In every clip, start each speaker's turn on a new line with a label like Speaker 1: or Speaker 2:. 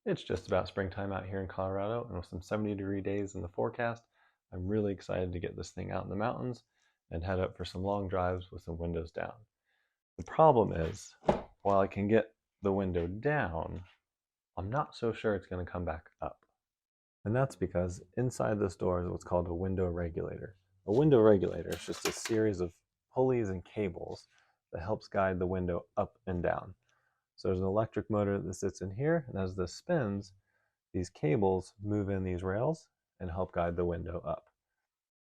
Speaker 1: It's just about springtime out here in Colorado, and with some 70-degree days in the forecast, I'm really excited to get this thing out in the mountains and head up for some long drives with some windows down. The problem is, while I can get the window down, I'm not so sure it's going to come back up. And that's because inside this door is what's called a window regulator. A window regulator is just a series of pulleys and cables that helps guide the window up and down. So there's an electric motor that sits in here, and as this spins, these cables move in these rails and help guide the window up.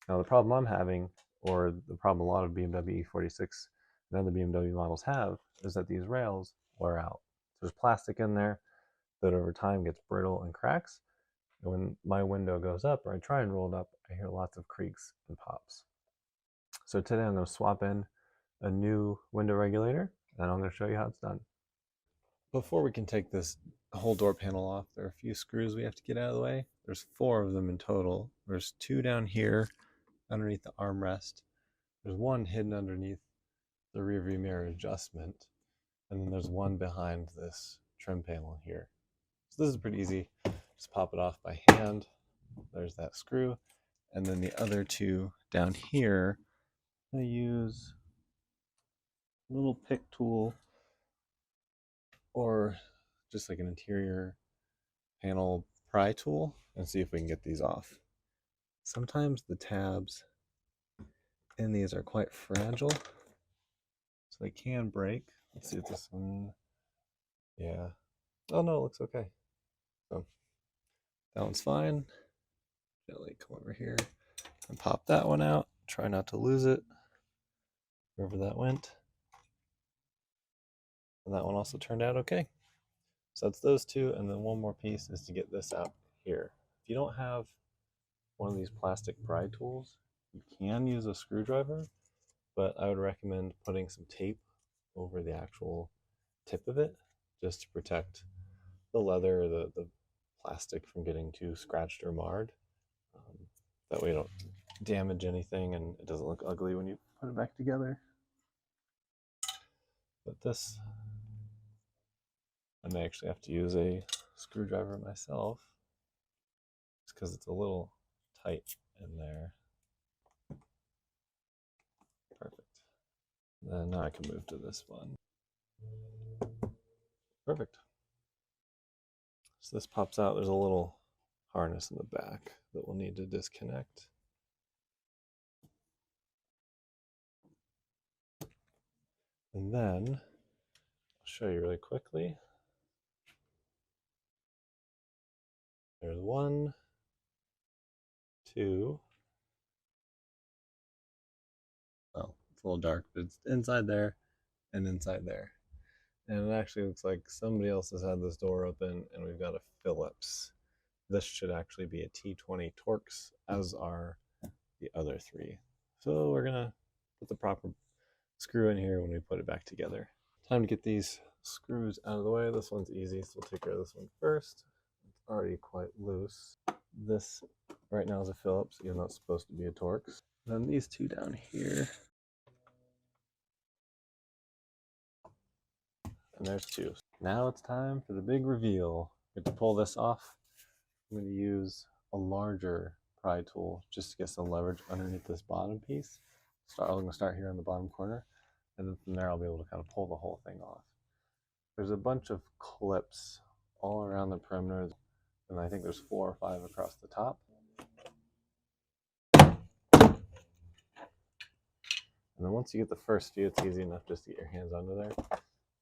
Speaker 1: Now the problem I'm having, or the problem a lot of BMW E46 and other BMW models have, is that these rails wear out. There's plastic in there that over time gets brittle and cracks, and when my window goes up, or I try and roll it up, I hear lots of creaks and pops. So today I'm going to swap in a new window regulator, and I'm going to show you how it's done. Before we can take this whole door panel off, there are a few screws we have to get out of the way. There's 4 of them in total. There's 2 down here underneath the armrest. There's 1 hidden underneath the rear view mirror adjustment. And then there's 1 behind this trim panel here. So this is pretty easy. Just pop it off by hand. There's that screw. And then the other 2 down here, I use a little pick tool or just like an interior panel pry tool and see if we can get these off. Sometimes the tabs in these are quite fragile, so they can break. Let's see if this one, yeah. Oh no, it looks okay. So that one's fine. Gently come over here and pop that one out. Try not to lose it, wherever that went. And that one also turned out okay. So that's those 2, and then 1 more piece is to get this out here. If you don't have one of these plastic pry tools, you can use a screwdriver, but I would recommend putting some tape over the actual tip of it just to protect the leather or the plastic from getting too scratched or marred. That way you don't damage anything and it doesn't look ugly when you put it back together. But this, I may actually have to use a screwdriver myself just because it's a little tight in there. Perfect. And now I can move to this one. Perfect. So this pops out. There's a little harness in the back that we'll need to disconnect. And then I'll show you really quickly. There's 1, 2. Well, it's a little dark, but it's inside there and inside there. And it actually looks like somebody else has had this door open, and we've got a Phillips. This should actually be a T20 Torx, as are the other 3. So we're gonna put the proper screw in here when we put it back together. Time to get these screws out of the way. This one's easy, so we'll take care of this one first. It's already quite loose. This right now is a Phillips, even though it's supposed to be a Torx. And then these 2 down here. And there's 2. Now it's time for the big reveal. We have to pull this off. I'm going to use a larger pry tool just to get some leverage underneath this bottom piece. I'm going to start here on the bottom corner, and then from there I'll be able to kind of pull the whole thing off. There's a bunch of clips all around the perimeter, and I think there's 4 or 5 across the top. And then once you get the first few, it's easy enough just to get your hands under there.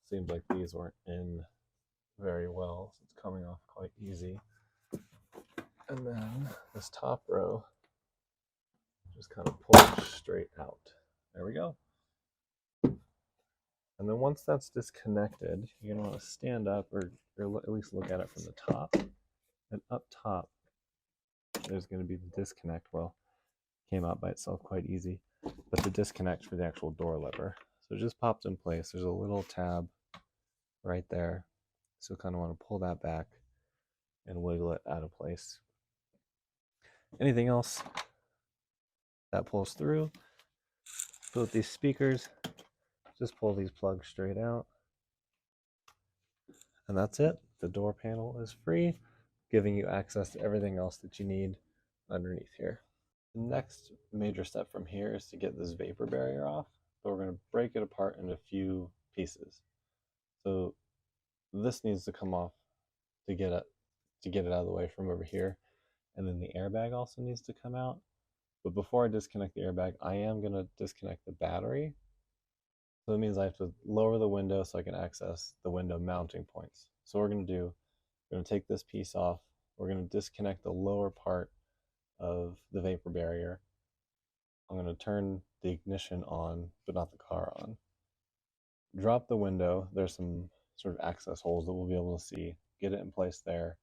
Speaker 1: Seems like these weren't in very well, so it's coming off quite easy. And then this top row, just kind of pull straight out. There we go. And then once that's disconnected, you're going to want to stand up or at least look at it from the top. And up top, there's going to be the disconnect. Well, it came out by itself quite easy, but the disconnect for the actual door lever. So it just pops in place. There's a little tab right there. So you kind of want to pull that back and wiggle it out of place. Anything else that pulls through, with these speakers, just pull these plugs straight out. And that's it. the door panel is free, giving you access to everything else that you need underneath here. The next major step from here is to get this vapor barrier off. So we're going to break it apart into a few pieces. So this needs to come off to get it out of the way from over here. And then the airbag also needs to come out. But before I disconnect the airbag, I am going to disconnect the battery. So that means I have to lower the window so I can access the window mounting points. So what we're going to do, we're going to take this piece off. We're going to disconnect the lower part of the vapor barrier. I'm going to turn the ignition on, but not the car on. Drop the window. There's some sort of access holes that we'll be able to see. Get it in place there.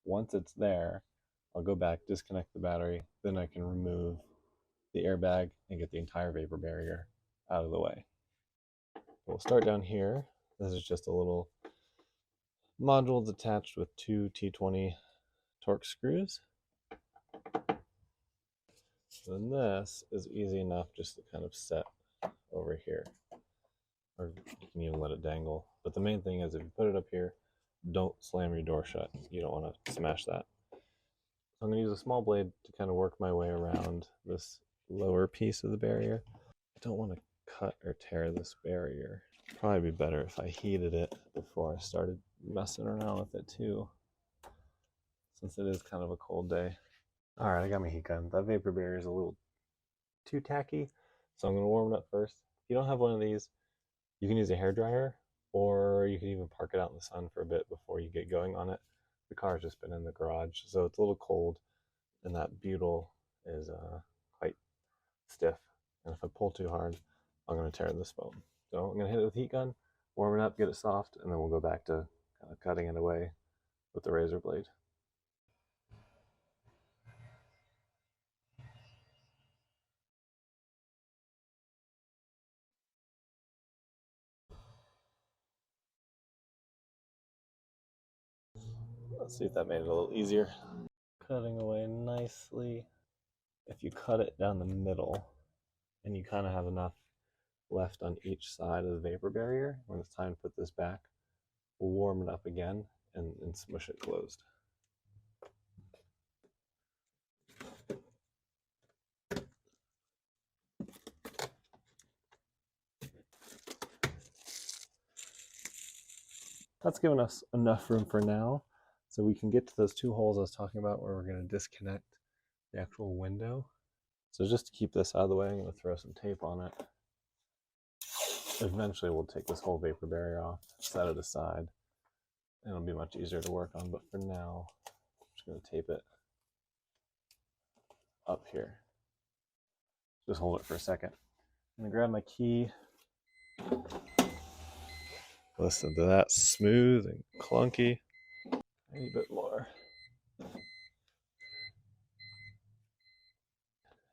Speaker 1: Once it's there, I'll go back, disconnect the battery, then I can remove the airbag and get the entire vapor barrier out of the way. We'll start down here. This is just a little module attached with two T20 Torx screws. And this is easy enough just to kind of set over here. Or you can even let it dangle. But the main thing is if you put it up here, don't slam your door shut. You don't want to smash that. So I'm going to use a small blade to kind of work my way around this lower piece of the barrier. I don't want to cut or tear this barrier. It'd probably be better if I heated it before I started messing around with it too, since it is kind of a cold day. All right, I got my heat gun. That vapor barrier is a little too tacky, so I'm going to warm it up first. If you don't have one of these, you can use a hairdryer, or you can even park it out in the sun for a bit before you get going on it. The car's just been in the garage, so it's a little cold, and that butyl is quite stiff. And if I pull too hard, I'm going to tear this foam. So I'm going to hit it with a heat gun, warm it up, get it soft, and then we'll go back to kind of cutting it away with the razor blade. Let's see if that made it a little easier. Cutting away nicely. If you cut it down the middle and you kind of have enough left on each side of the vapor barrier, when it's time to put this back, we'll warm it up again and smush it closed. That's given us enough room for now, so we can get to those two holes I was talking about where we're going to disconnect the actual window. So just to keep this out of the way, I'm going to throw some tape on it. Eventually we'll take this whole vapor barrier off, set it aside, and it'll be much easier to work on, but for now, I'm just going to tape it up here. Just hold it for a second. I'm going to grab my key. Listen to that, smooth and clunky. A bit more.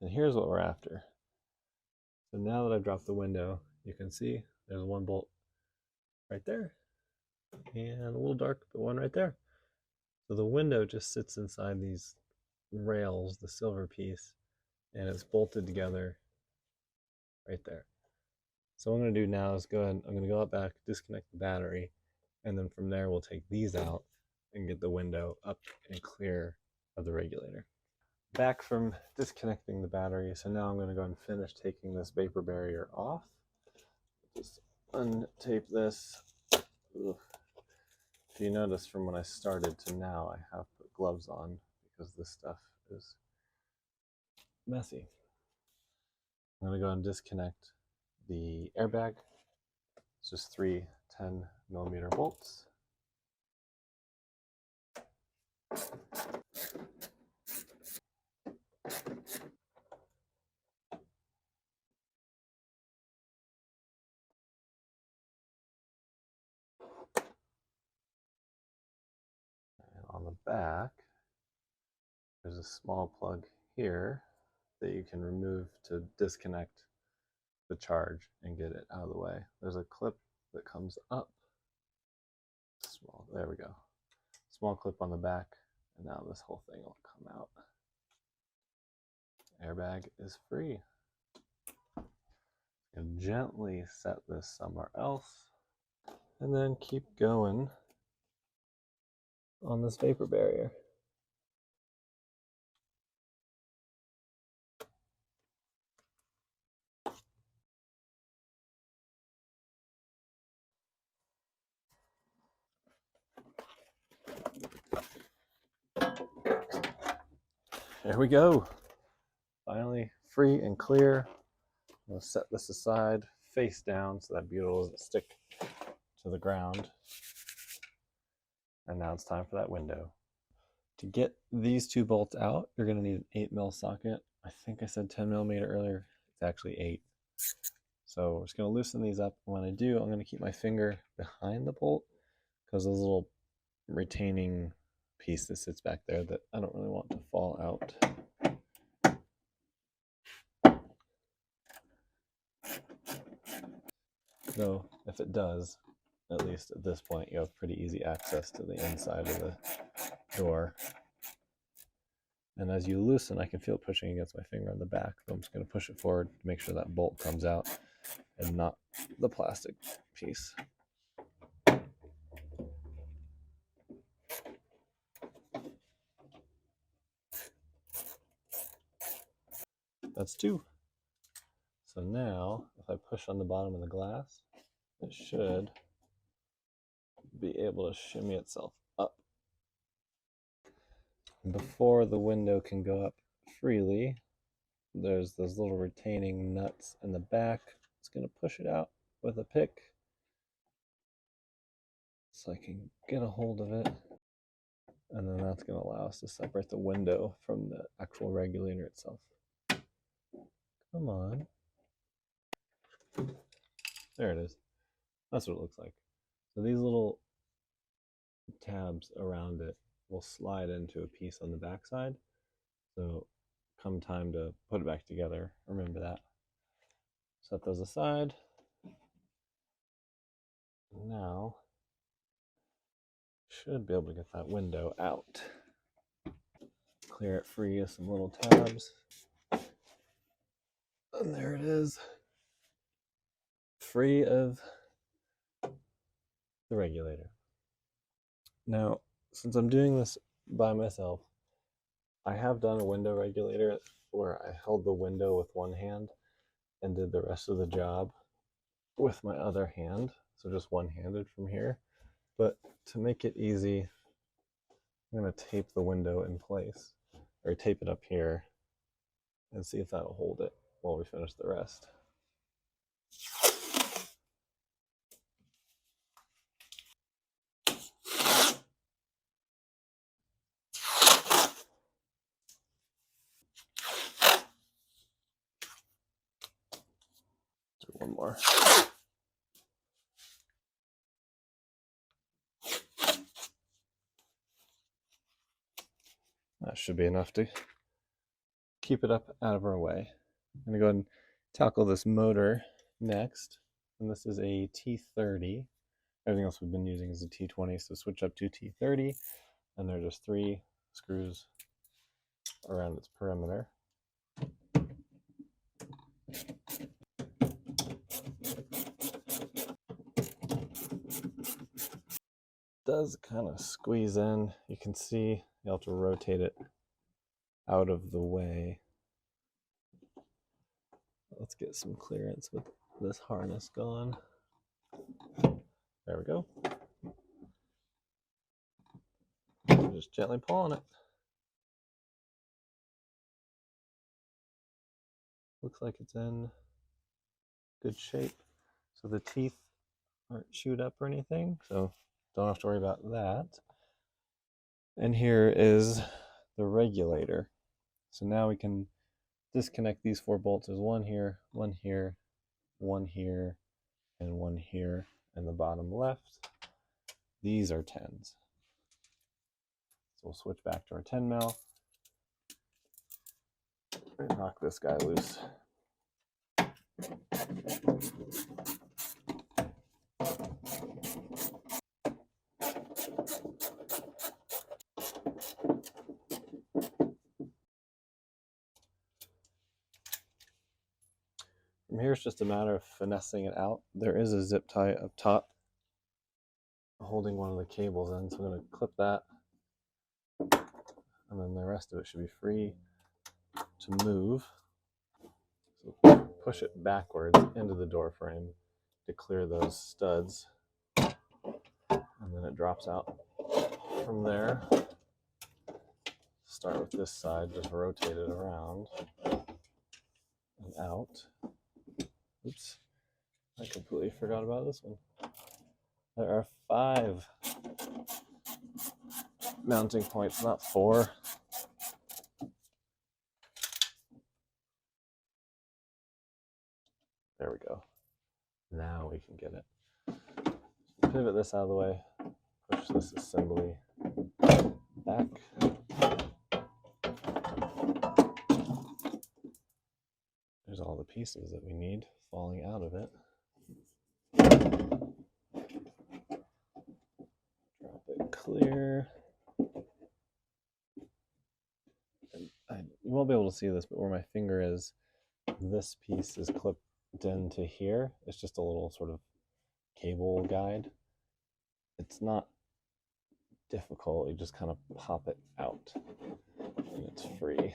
Speaker 1: And here's what we're after. So now that I've dropped the window, you can see there's one bolt right there, and a little dark, but one right there. So the window just sits inside these rails, the silver piece, and it's bolted together right there. So what I'm going to do now is I'm going to go out back, disconnect the battery, and then from there we'll take these out and get the window up and clear of the regulator. Back from disconnecting the battery, so now I'm going to go and finish taking this vapor barrier off. Just untape this. Ugh. If you notice from when I started to now, I have put gloves on because this stuff is messy. I'm going to go and disconnect the airbag. It's just 3 10mm bolts. And on the back, there's a small plug here that you can remove to disconnect the charge and get it out of the way. There's a clip that comes up. Small, there we go. Small clip on the back, and now this whole thing will come out. Airbag is free. And gently set this somewhere else, and then keep going on this vapor barrier. There we go. Finally free and clear. We'll set this aside face down so that butyl doesn't stick to the ground. And now it's time for that window. To get these two bolts out, you're going to need an 8mm socket. I think I said 10mm earlier. It's actually 8. So we're just going to loosen these up. When I do, I'm going to keep my finger behind the bolt because there's a little retaining piece that sits back there that I don't really want to fall out. So if it does, at least at this point, you have pretty easy access to the inside of the door. And as you loosen, I can feel it pushing against my finger on the back. So I'm just going to push it forward to make sure that bolt comes out and not the plastic piece. That's 2. So now, if I push on the bottom of the glass, it should be able to shimmy itself up. Before the window can go up freely, there's those little retaining nuts in the back. It's going to push it out with a pick so I can get a hold of it. And then that's going to allow us to separate the window from the actual regulator itself. Come on. There it is. That's what it looks like. So these little tabs around it will slide into a piece on the back side. So come time to put it back together, remember that. Set those aside. Now, should be able to get that window out. Clear it free of some little tabs. And there it is. Free of the regulator. Now, since I'm doing this by myself, I have done a window regulator where I held the window with one hand and did the rest of the job with my other hand. So just one-handed from here. But to make it easy, I'm going to tape the window in place, or tape it up here, and see if that'll hold it while we finish the rest. Do one more. That should be enough to keep it up out of our way. I'm going to go ahead and tackle this motor next. And this is a T30. Everything else we've been using is a T20, so switch up to T30. And there are just 3 screws around its perimeter. Does kind of squeeze in. You can see you have to rotate it out of the way. Let's get some clearance with this harness gone. There we go. Just gently pull on it. Looks like it's in good shape. So the teeth aren't chewed up or anything, so don't have to worry about that. And here is the regulator. So now we can disconnect these 4 bolts. There's one here, one here, one here, and one here in the bottom left. These are 10s. So we'll switch back to our 10mm and knock this guy loose. From here, it's just a matter of finessing it out. There is a zip tie up top holding one of the cables in, so I'm going to clip that and then the rest of it should be free to move. So push it backwards into the door frame to clear those studs, and then it drops out from there. Start with this side, just rotate it around and out. Oops, I completely forgot about this one. There are 5 mounting points, not 4. There we go. Now we can get it. Pivot this out of the way, push this assembly back. There's all the pieces that we need falling out of it. Drop it clear. And you won't be able to see this, but where my finger is, this piece is clipped into here. It's just a little sort of cable guide. It's not difficult. You just kind of pop it out and it's free.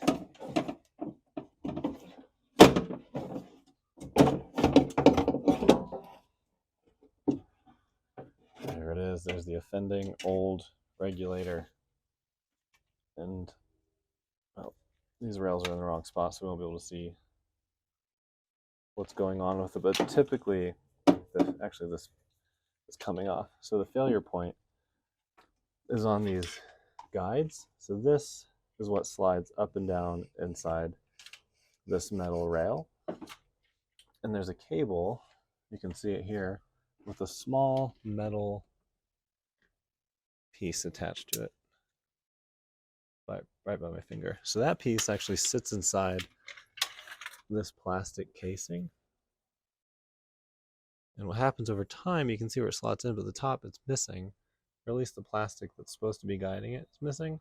Speaker 1: There it is. There's the offending old regulator. And well, these rails are in the wrong spot, so we won't be able to see what's going on with it. But typically, actually this is coming off. So the failure point is on these guides. So this is what slides up and down inside this metal rail. And there's a cable, you can see it here, with a small metal piece attached to it, right by my finger. So that piece actually sits inside this plastic casing. And what happens over time, you can see where it slots in, but the top it's missing, or at least the plastic that's supposed to be guiding it is missing.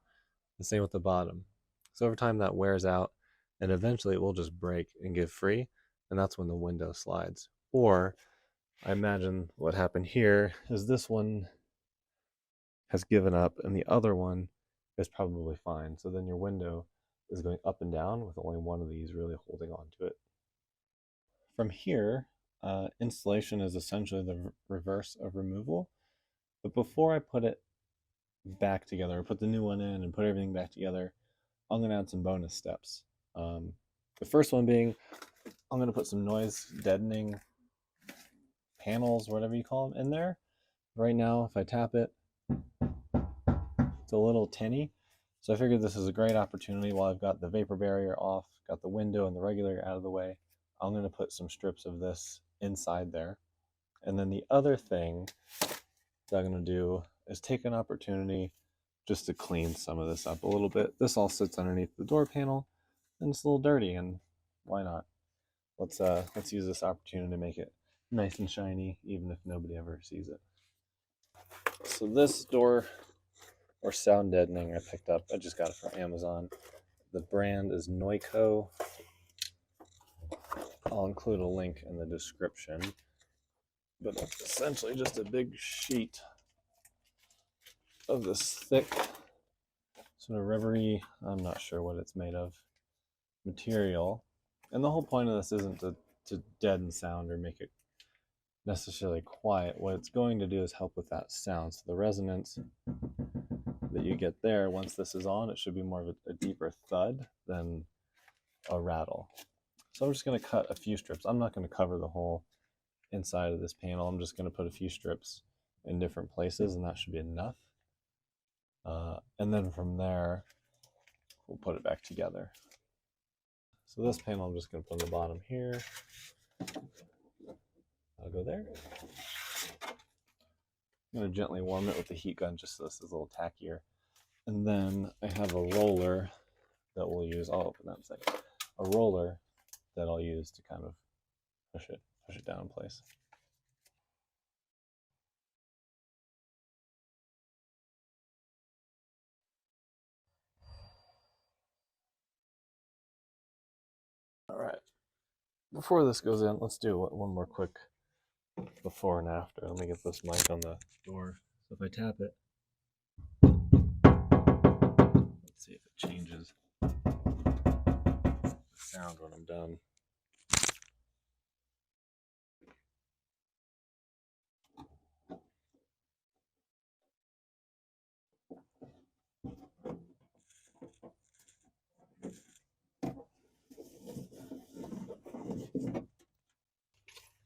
Speaker 1: The same with the bottom. So over time that wears out, and eventually it will just break and give free, and that's when the window slides. Or I imagine what happened here is this one has given up and the other one is probably fine. So then your window is going up and down with only one of these really holding on to it. From here, installation is essentially the reverse of removal. But before I put it back together, or put the new one in and put everything back together, I'm going to add some bonus steps. The first one being, I'm going to put some noise deadening panels, whatever you call them, in there. Right now, if I tap it, it's a little tinny. So I figured this is a great opportunity while I've got the vapor barrier off, got the window and the regulator out of the way. I'm going to put some strips of this inside there. And then the other thing that I'm going to do is take an opportunity just to clean some of this up a little bit. This all sits underneath the door panel and it's a little dirty, and why not? Let's use this opportunity to make it nice and shiny, even if nobody ever sees it. So this door or sound deadening I picked up, I just got it from Amazon. The brand is Noico. I'll include a link in the description, but it's essentially just a big sheet of this thick sort of rubbery, I'm not sure what it's made of, material. And the whole point of this isn't to deaden sound or make it necessarily quiet. What it's going to do is help with that sound. So the resonance that you get there, once this is on, it should be more of a deeper thud than a rattle. So I'm just going to cut a few strips. I'm not going to cover the whole inside of this panel. I'm just going to put a few strips in different places, and that should be enough. And then from there, we'll put it back together. So this panel I'm just going to put on the bottom here. I'll go there. I'm going to gently warm it with the heat gun just so this is a little tackier. And then I have a roller that we'll use. I'll open that in a second. A roller that I'll use to kind of push it down in place. All right. Before this goes in, let's do one more quick before and after. Let me get this mic on the door. So if I tap it, let's see if it changes. sound when I'm done.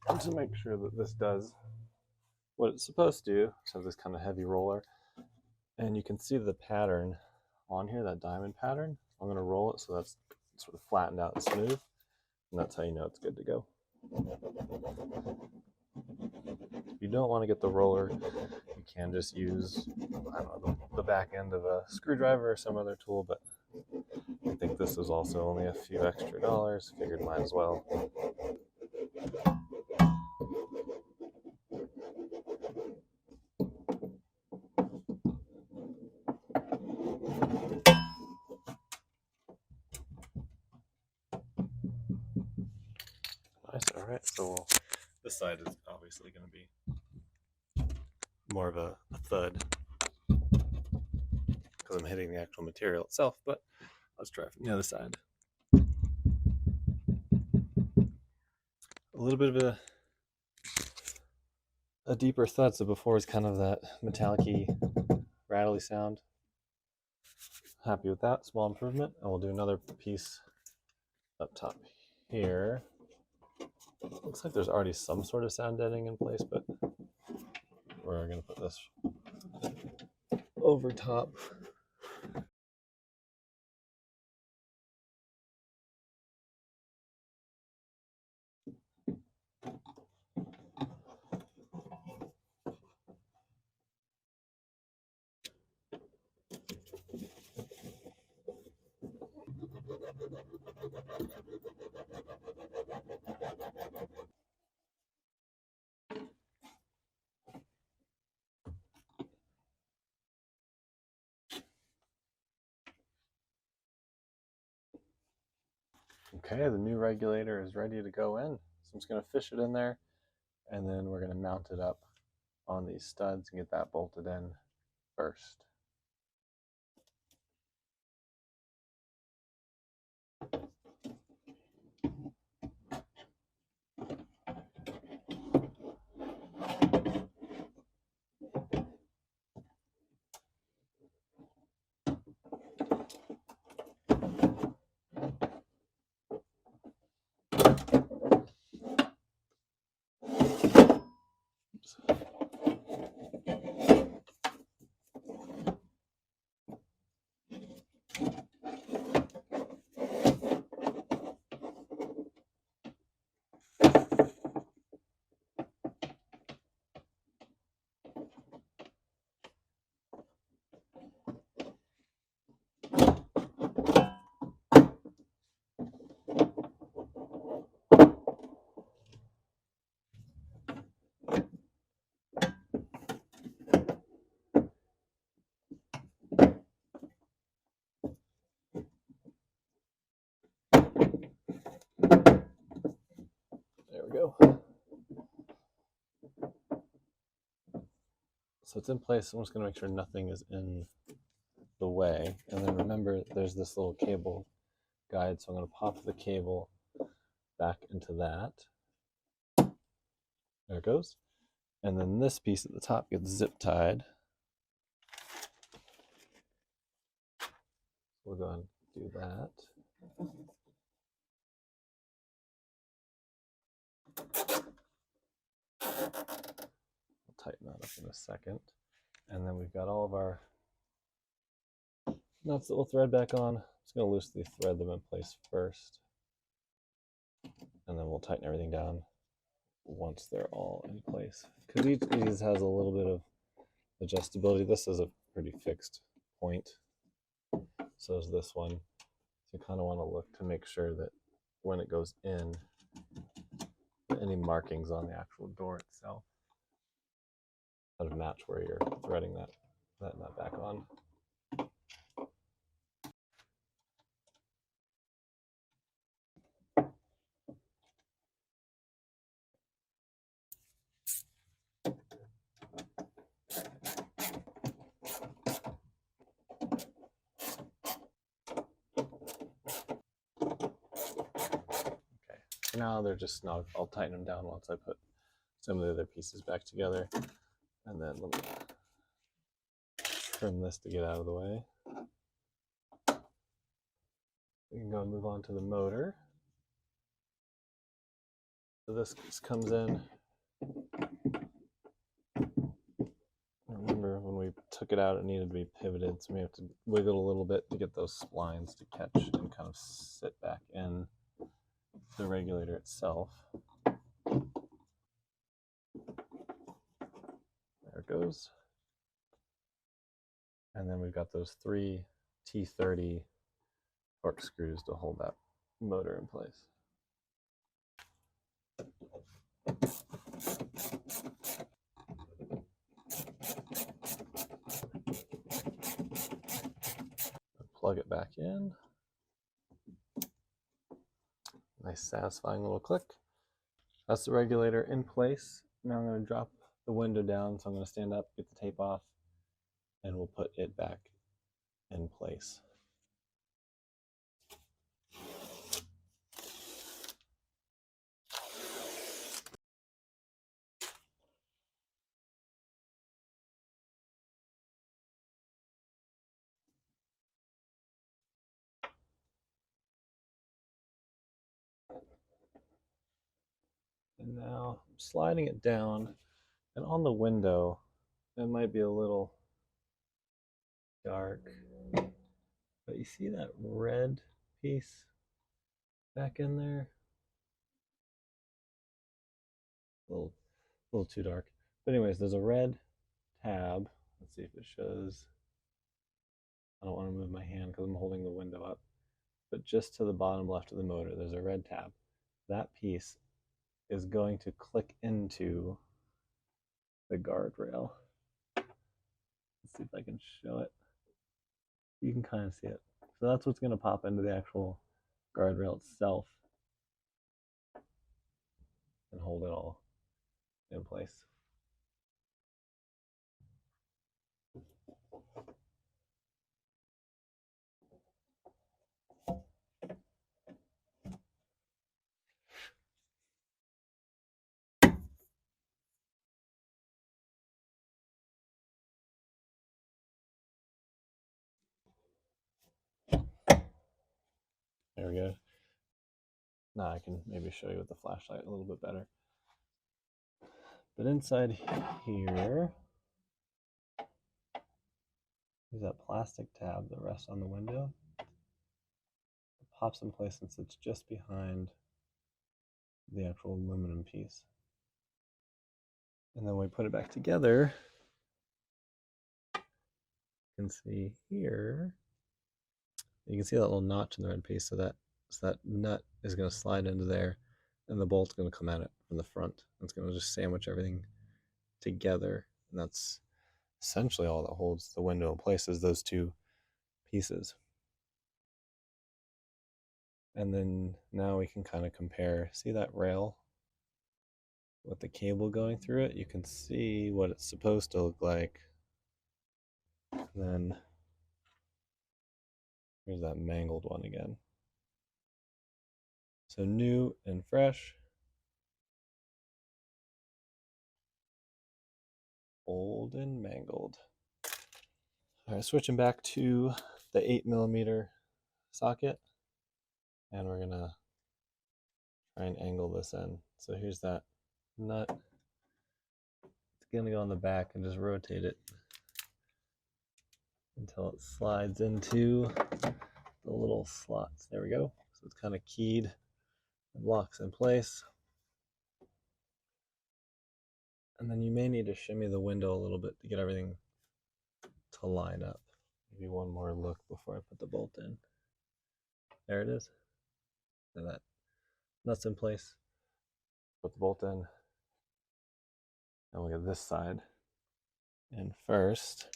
Speaker 1: And to make sure that this does what it's supposed to do, so this kind of heavy roller, and you can see the pattern on here, that diamond pattern. I'm going to roll it so that's sort of flattened out and smooth, and that's how you know it's good to go. If you don't want to get the roller, you can just use, I don't know, the back end of a screwdriver or some other tool, but I think this is also only a few extra dollars. Figured might as well. Nice. All right. So this side is obviously going to be more of a thud because I'm hitting the actual material itself, but let's try from the other side. A little bit of a deeper thud, so before it's kind of that metallic-y, rattly sound. Happy with that small improvement, and we'll do another piece up top here. Looks like there's already some sort of sound deadening in place, but we're going to put this over top. Okay, the new regulator is ready to go in. So I'm just going to fish it in there, and then we're going to mount it up on these studs and get that bolted in first. There we go. So it's in place. I'm just going to make sure nothing is in the way. And then remember, there's this little cable guide. So I'm going to pop the cable back into that. There it goes. And then this piece at the top gets zip tied. We'll go and do that. We'll tighten that up in a second. And then we've got all of our nuts that we'll thread back on. I'm just going to loosely thread them in place first. And then we'll tighten everything down once they're all in place. Because each of these has a little bit of adjustability. This is a pretty fixed point. So is this one. So you kind of want to look to make sure that when it goes in, any markings on the actual door itself kind of match where you're threading that nut back on. For now, they're just snug. I'll tighten them down once I put some of the other pieces back together. And then let me trim this to get out of the way. We can go and move on to the motor. So this comes in. Remember when we took it out, it needed to be pivoted, so we have to wiggle a little bit to get those splines to catch and kind of sit back in the regulator itself. There it goes. And then we've got those 3 T30 torque screws to hold that motor in place. Plug it back in. Nice satisfying little click. That's the regulator in place. Now I'm going to drop the window down, so I'm going to stand up, get the tape off, and we'll put it back in place. And now I'm sliding it down, and on the window, it might be a little dark, but you see that red piece back in there? A little too dark. But anyways, there's a red tab. Let's see if it shows. I don't want to move my hand because I'm holding the window up. But just to the bottom left of the motor, there's a red tab. That piece is going to click into the guardrail. Let's see if I can show it. You can kind of see it. So that's what's going to pop into the actual guardrail itself and hold it all in place. There we go. Now I can maybe show you with the flashlight a little bit better. But inside here is that plastic tab that rests on the window. It pops in place and sits just behind the actual aluminum piece. And then when we put it back together, you can see here, you can see that little notch in the red piece. So that nut is going to slide into there, and the bolt's going to come at it from the front. It's going to just sandwich everything together, and that's essentially all that holds the window in place, is those 2 pieces. And then now we can kind of compare. See that rail with the cable going through it? You can see what it's supposed to look like. And then here's that mangled one again. So new and fresh. Old and mangled. All right, switching back to the 8mm socket, and we're gonna try and angle this in. So here's that nut. It's gonna go on the back and just rotate it until it slides into the little slots. There we go. So it's kind of keyed and locks in place. And then you may need to shimmy the window a little bit to get everything to line up. Maybe one more look before I put the bolt in. There it is. And that nut's in place. Put the bolt in. And we'll get this side in first.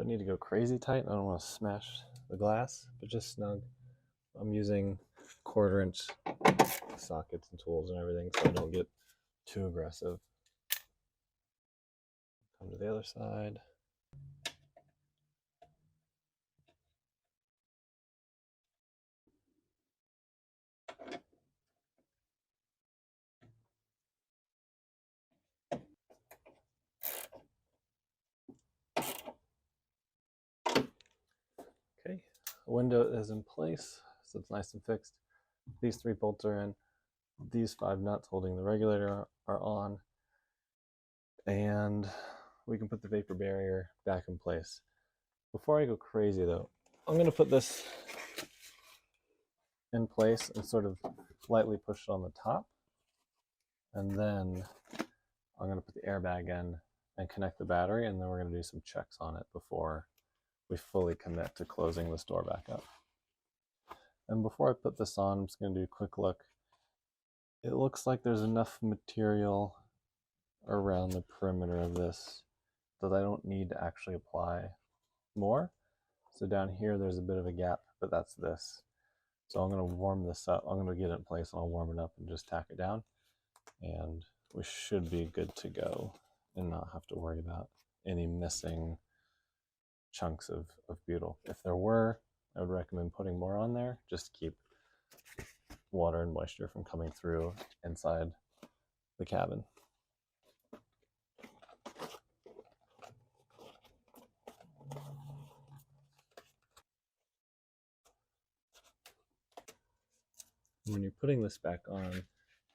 Speaker 1: Don't need to go crazy tight. I don't want to smash the glass, but just snug. I'm using 1/4 inch sockets and tools and everything so I don't get too aggressive. Come to the other side. Okay, the window is in place, so it's nice and fixed. These 3 bolts are in. These 5 nuts holding the regulator are on. And we can put the vapor barrier back in place. Before I go crazy though, I'm going to put this in place and sort of lightly push it on the top. And then I'm going to put the airbag in and connect the battery, and then we're going to do some checks on it before we fully commit to closing this door back up. And before I put this on, I'm just going to do a quick look. It looks like there's enough material around the perimeter of this that I don't need to actually apply more. So down here there's a bit of a gap, but that's this. So I'm going to warm this up. I'm going to get it in place and I'll warm it up and just tack it down. And we should be good to go and not have to worry about any missing chunks of butyl. If there were, I would recommend putting more on there just to keep water and moisture from coming through inside the cabin. When you're putting this back on,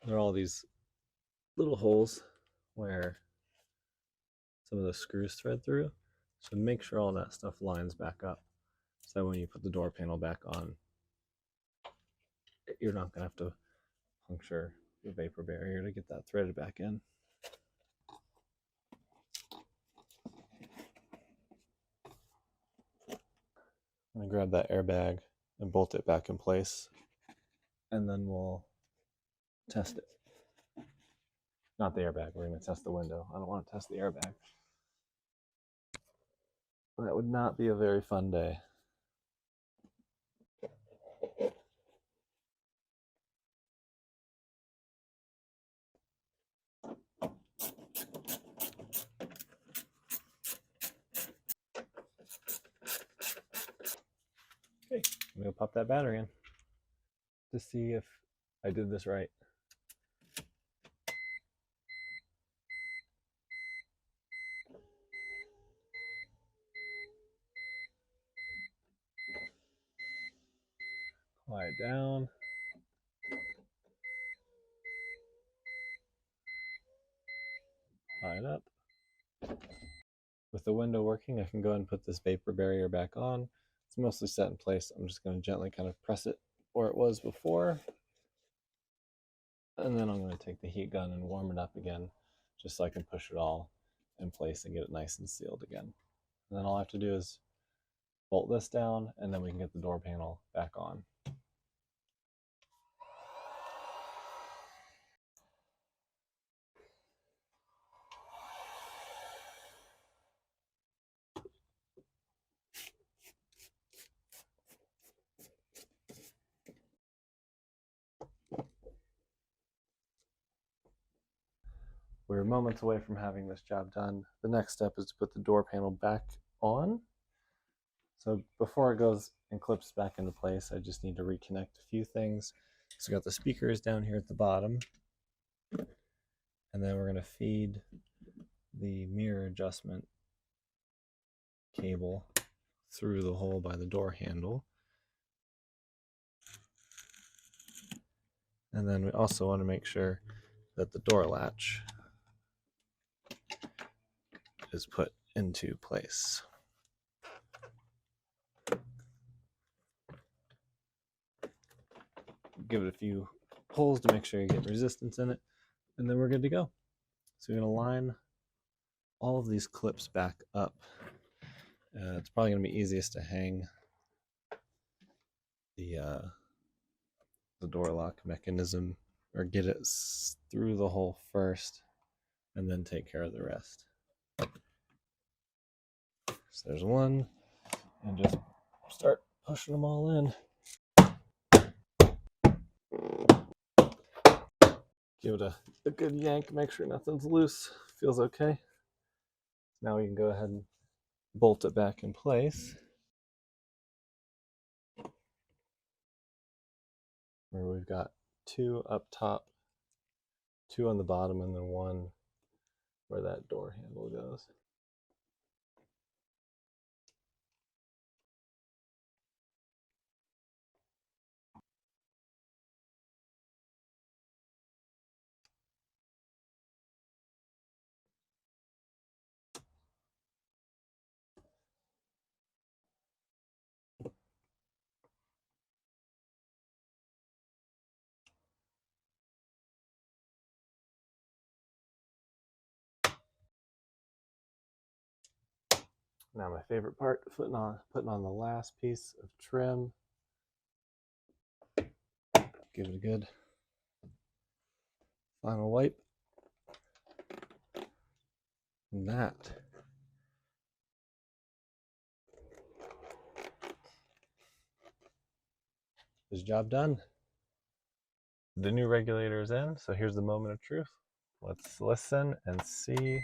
Speaker 1: there are all these little holes where some of the screws thread through. So make sure all that stuff lines back up, so that when you put the door panel back on, you're not going to have to puncture the vapor barrier to get that threaded back in. I'm going to grab that airbag and bolt it back in place, and then we'll test it. Not the airbag, we're going to test the window. I don't want to test the airbag. That would not be a very fun day. Okay, I'm going to pop that battery in to see if I did this right. Quiet down. Line up. With the window working, I can go ahead and put this vapor barrier back on. It's mostly set in place. I'm just going to gently kind of press it where it was before. And then I'm going to take the heat gun and warm it up again, just so I can push it all in place and get it nice and sealed again. And then all I have to do is bolt this down, and then we can get the door panel back on. We're moments away from having this job done. The next step is to put the door panel back on. So before it goes and clips back into place, I just need to reconnect a few things. So we got the speakers down here at the bottom. And then we're going to feed the mirror adjustment cable through the hole by the door handle. And then we also want to make sure that the door latch is put into place. Give it a few pulls to make sure you get resistance in it, and then we're good to go. So we're going to line all of these clips back up. It's probably going to be easiest to hang the door lock mechanism, or get it through the hole first and then take care of the rest. So there's one, and just start pushing them all in. Give it a good yank, make sure nothing's loose, feels okay. Now we can go ahead and bolt it back in place. Where we've got two up top, two on the bottom, and then one where that door handle goes. Now my favorite part, putting on the last piece of trim. Give it a good final wipe. And that is job done. The new regulator is in, so here's the moment of truth. Let's listen and see.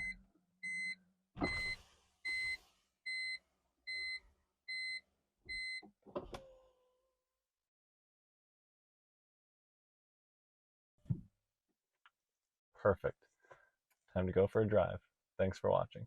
Speaker 1: Perfect. Time to go for a drive. Thanks for watching.